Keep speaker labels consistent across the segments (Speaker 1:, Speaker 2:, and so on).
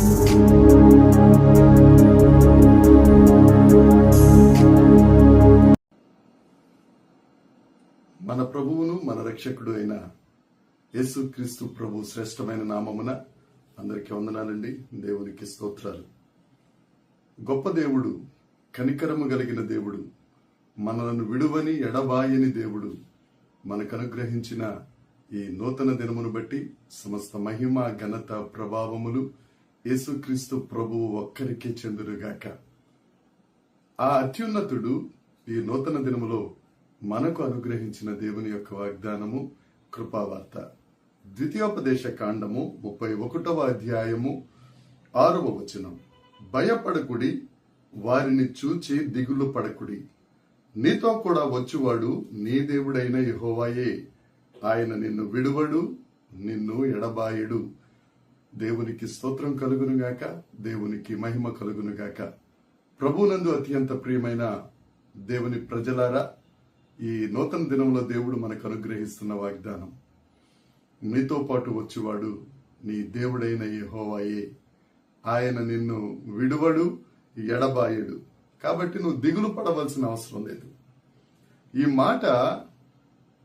Speaker 1: మన ప్రభువును మన రక్షకుడు అయిన యేసుక్రీస్తు ప్రభు శ్రేష్టమైన నామమున అందరికీ వందనాలండి. దేవునికి స్తోత్రాలు. గొప్ప దేవుడు, కనికరము కలిగిన దేవుడు, మనలను విడువని ఎడబాయని దేవుడు మనకు అనుగ్రహించిన ఈ నూతన దినమును బట్టి సమస్త మహిమ, ఘనత, ప్రభావములు యేసుక్రీస్తు ప్రభువు ఒక్కరికే చెందురుగాక. ఆ అత్యున్నతుడు ఈ నూతన దినములో మనకు అనుగ్రహించిన దేవుని యొక్క వాగ్దానము కృపావార్త. ద్వితీయోపదేశ కాండము 31వ అధ్యాయము 6వ వచనం. భయపడకుడి, వారిని చూచి దిగులు పడకుడి. నీతో కూడా వచ్చువాడు నీ దేవుడైన యెహోవాయే. ఆయన నిన్ను విడువడు, నిన్ను ఎడబాయడు. దేవునికి స్తోత్రం కలుగునుగాక, దేవునికి మహిమ కలుగునుగాక. ప్రభునందు అత్యంత ప్రియమైన దేవుని ప్రజలారా, ఈ నూతన దినంలో దేవుడు మనకు అనుగ్రహిస్తున్న వాగ్దానం, నీతో పాటు వచ్చేవాడు నీ దేవుడైన యెహోవాయే. ఆయన నిన్ను విడువడు, ఎడబాయడు. కాబట్టి నువ్వు దిగులు పడవలసిన అవసరం లేదు. ఈ మాట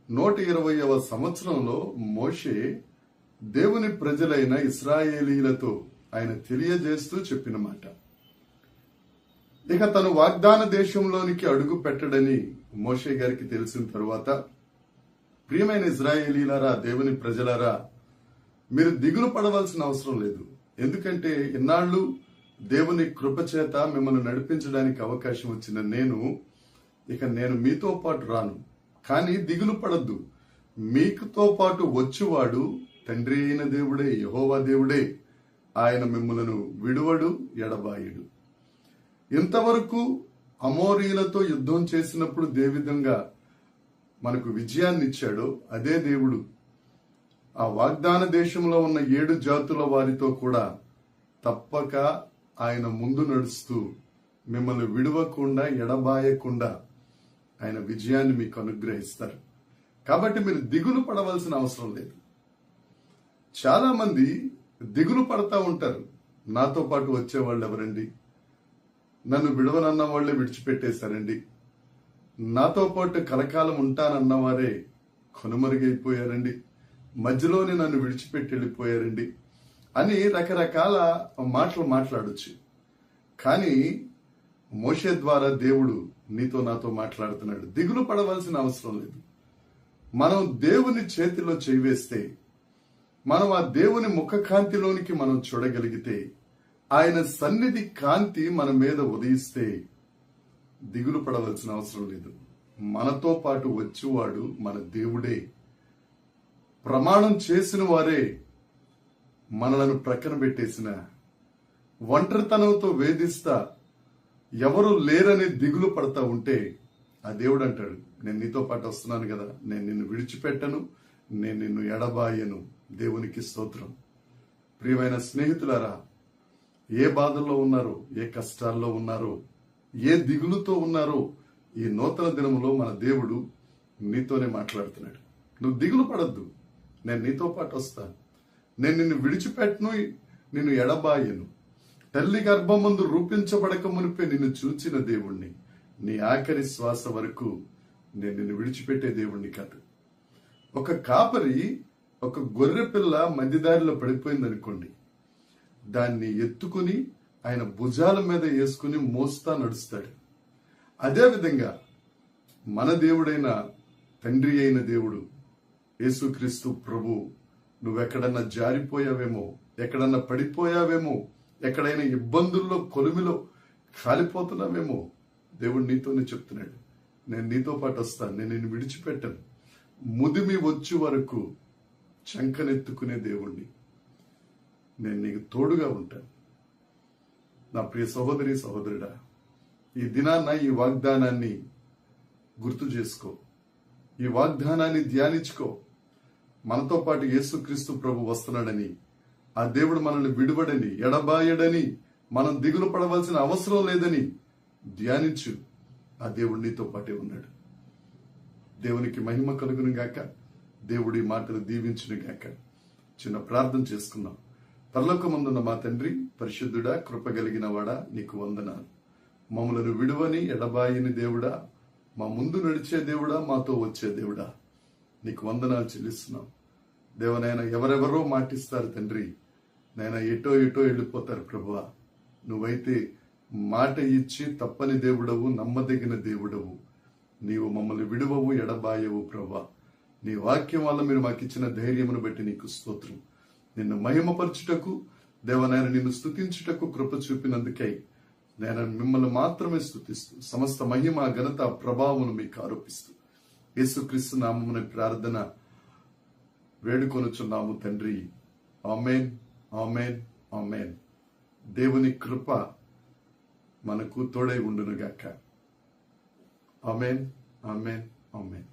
Speaker 1: 120వ సంవత్సరంలో మోషే దేవుని ప్రజలైన ఇశ్రాయేలీలతో ఆయన తెలియజేస్తూ చెప్పిన మాట. ఇక తను వాగ్దాన దేశంలోనికి అడుగు పెట్టడని మోషే గారికి తెలిసిన తరువాత, ప్రియమైన ఇశ్రాయేలీలారా, దేవుని ప్రజలారా, మీరు దిగులు పడవలసిన అవసరం లేదు. ఎందుకంటే ఇన్నాళ్ళు దేవుని కృపచేత మిమ్మల్ని నడిపించడానికి అవకాశం వచ్చిన నేను మీతో పాటు రాను. కానీ దిగులు పడద్దు. మీకుతో పాటు వచ్చువాడు తండ్రి అయిన దేవుడే, యెహోవా దేవుడే. ఆయన మిమ్మలను విడువడు, ఎడబాయుడు. ఇంతవరకు అమోరీలతో యుద్ధం చేసినప్పుడు ఏ విధంగా మనకు విజయాన్ని ఇచ్చాడో అదే దేవుడు ఆ వాగ్దాన దేశంలో ఉన్న 7 జాతుల వారితో కూడా తప్పక ఆయన ముందు నడుస్తూ మిమ్మల్ని విడవకుండా, ఎడబాయకుండా ఆయన విజయాన్ని మీకు అనుగ్రహిస్తారు. కాబట్టి మీరు దిగులు పడవలసిన అవసరం లేదు. చాలా మంది దిగులు పడతా ఉంటారు. నాతో పాటు వచ్చేవాళ్ళు ఎవరండి? నన్ను విడవనన్న వాళ్ళే విడిచిపెట్టేశారండి. నాతో పాటు కలకాలం ఉంటానన్నవారే కనుమరుగైపోయారండి. మధ్యలోనే నన్ను విడిచిపెట్టి వెళ్ళిపోయారండి అని రకరకాల మాటలు మాట్లాడొచ్చు. కానీ మోషే ద్వారా దేవుడు నీతో నాతో మాట్లాడుతున్నాడు. దిగులు పడవలసిన అవసరం లేదు. మనం దేవుని చేతిలో చేయివేస్తే, మనం ఆ దేవుని ముఖ కాంతిలోనికి మనం చూడగలిగితే, ఆయన సన్నిధి కాంతి మన మీద ఉదయిస్తే దిగులు పడవలసిన అవసరం లేదు. మనతో పాటు వచ్చేవాడు మన దేవుడే. ప్రమాణం చేసిన వారే మనలను ప్రక్కన పెట్టేసిన, ఒంటరితనంతో వేధిస్తా ఎవరు లేరని దిగులు పడతా ఉంటే ఆ దేవుడు అంటాడు, నేను నీతో పాటు వస్తున్నాను కదా, నేను నిన్ను విడిచిపెట్టను, నేను నిన్ను ఎడబాయను. దేవునికి స్తోత్రం. ప్రియమైన స్నేహితులారా, ఏ బాధల్లో ఉన్నారో, ఏ కష్టాల్లో ఉన్నారో, ఏ దిగులుతో ఉన్నారో, ఈ నూతన దినములో మన దేవుడు నీతోనే మాట్లాడుతున్నాడు. నువ్వు దిగులు పడద్దు. నేను నీతో పాటు వస్తాను. నేను నిన్ను విడిచిపెట్టను, నిన్ను ఎడబాయను. తల్లి గర్భమందు రూపించబడక మునిపే నిన్ను చూచిన దేవుణ్ణి. నీ ఆఖరి శ్వాస వరకు నేను నిన్ను విడిచిపెట్టే దేవుణ్ణి కాదు. ఒక కాపరి ఒక గొర్రె పిల్ల మధ్యదారిలో పడిపోయిందనుకోండి, దాన్ని ఎత్తుకుని ఆయన భుజాల మీద వేసుకుని మోస్తా నడుస్తాడు. అదేవిధంగా మన దేవుడైన తండ్రి అయిన దేవుడు యేసుక్రీస్తు ప్రభు, నువ్వెక్కడన్నా జారిపోయావేమో, ఎక్కడన్నా పడిపోయావేమో, ఎక్కడైనా ఇబ్బందుల్లో కొలిమిలో కాలిపోతున్నావేమో, దేవుడు నీతోనే చెప్తున్నాడు, నేను నీతో పాటు వస్తాను, నేను నిన్ను విడిచిపెట్టను. ముదిమి వచ్చే వరకు చంకనెత్తుకునే దేవుణ్ణి. నేను నీకు తోడుగా ఉంటాను. నా ప్రియ సహోదరి, సహోదరుడా, ఈ దినాన్న ఈ వాగ్దానాన్ని గుర్తు చేసుకో. ఈ వాగ్దానాన్ని ధ్యానించుకో. మనతో పాటు యేసుక్రీస్తు ప్రభు వస్తున్నాడని, ఆ దేవుడు మనల్ని విడువడని, ఎడబాయడని, మనం దిగులు పడవలసిన అవసరం లేదని ధ్యానించు. ఆ దేవుడు నీతో పాటే ఉన్నాడు. దేవునికి మహిమ కలుగును గాక. దేవుడి మాటలు దీవించును గాక. చిన్న ప్రార్థన చేసుకుందాం. పరలోకమందున్న మా తండ్రి, పరిశుద్ధుడా, కృప కలిగిన వాడా, నీకు వందనాలు. మమ్మలను విడువని ఎడబాయిని దేవుడా, మా ముందు నడిచే దేవుడా, మాతో వచ్చే దేవుడా, నీకు వందనాలు చెల్లిస్తున్నాం. దేవనైనా ఎవరెవరో మాటిస్తారు తండ్రి, నైనా ఎటో వెళ్ళిపోతారు ప్రభువా. నువ్వైతే మాట ఇచ్చి తప్పని దేవుడవు, నమ్మదగిన దేవుడవు. నీవు మమ్మల్ని విడువవు, ఎడబాయవు ప్రభువా. నీ వాక్యం వల్ల మీరు మాకు ఇచ్చిన ధైర్యమును బట్టి నీకు స్తోత్రం. నిన్ను మహిమపరచుటకు దేవనైనా నిన్ను స్తుతించుటకు కృప చూపినందుకై నేను మిమ్మల్ని మాత్రమే స్తుతిస్తూ సమస్త మహిమ, ఘనత, ప్రభావమును మీకు ఆరోపిస్తూ యేసుక్రీస్తు నామమున ప్రార్థన వేడుకొనుచున్నాము తండ్రి. ఆమేన్, ఆమేన్, ఆమేన్. దేవుని కృప మనకు తోడై ఉండునుగాక. ఆమేన్, ఆమేన్, ఆమేన్.